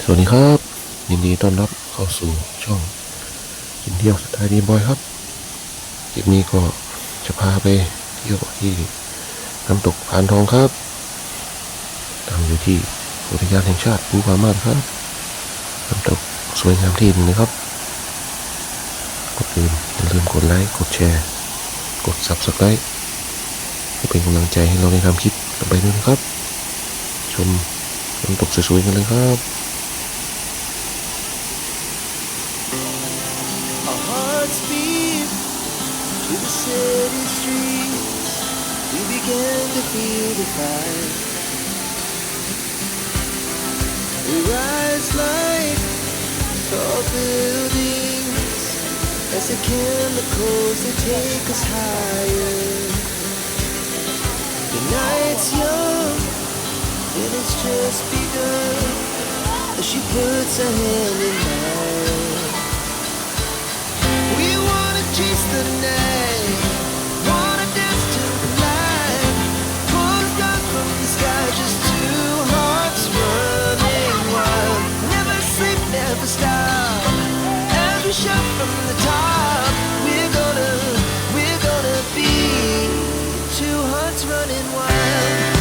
สวัสดีครับยินดีต้อนรับเข้าสู่ช่องกินเที่ยวสไตล์ดีบอยครับคลิปนี้ก็จะพาไปเที่ยวที่น้ำตกพานทองครับตั้งอยู่ที่อุทยานแห่งชาติภูผาม่านครับน้ำตกสวยงามที่หนึ่งนะครับก่อนอื่นอย่าลืมกดไลค์กดแชร์กด Subscribe เพื่อเป็นกำลังใจให้เราในทำคลิปต่อไปด้วยนะครับชมน้ำตกสวยๆกันเลยครับ Beat to the city streets, we began to feel the fire. We rise like tall buildings as the chemicals they take us higher. The night's young and it's just begun as she puts her hand in mine.Chase the night, wanna dance to the light. Pulls down from the sky, just two hearts running wild. Never sleep, never stop. As we shout from the top, we're gonna be two hearts running wild.The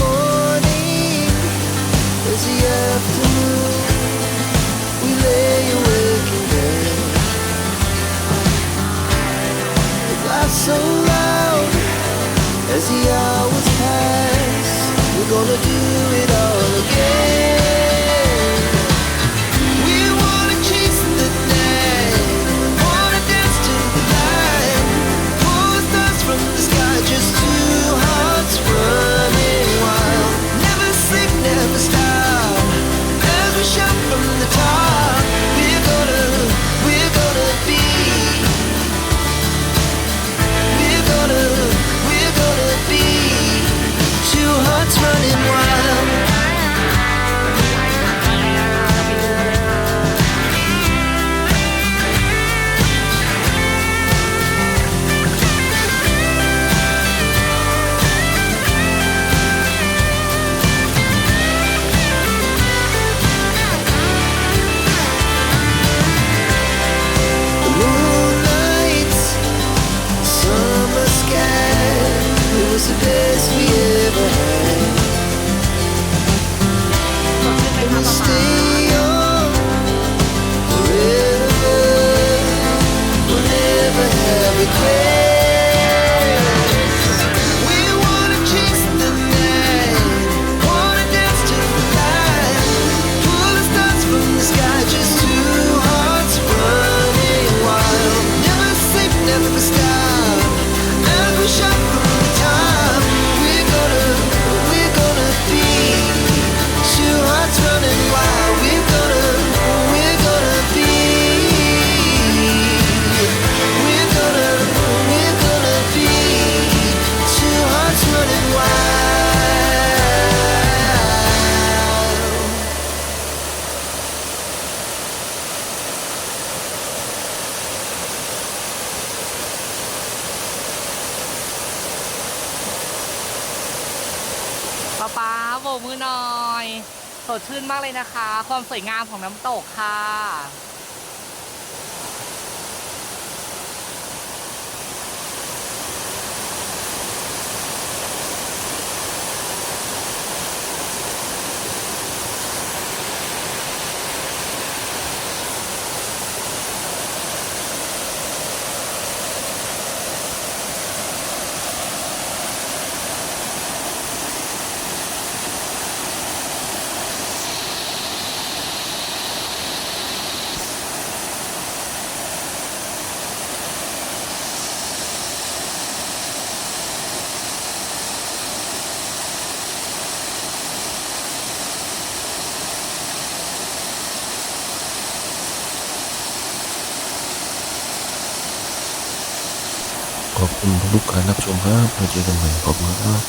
morning is the afternoon. We lay awake in bed. The glass so loud as the hours pass. We're gonna do it all again. We wanna chase the night, wanna dance to the light. Pull the stars from the sky, just two hearts running.Never stop as we shout from the top. We're gonna be two hearts running wild.ป๊าโบกมือหน่อยสดชื่นมากเลยนะคะความสวยงามของน้ำตกค่ะขอบคุณทุกการรับชมครับมาเจอกันใหม่ขอบคุณครับ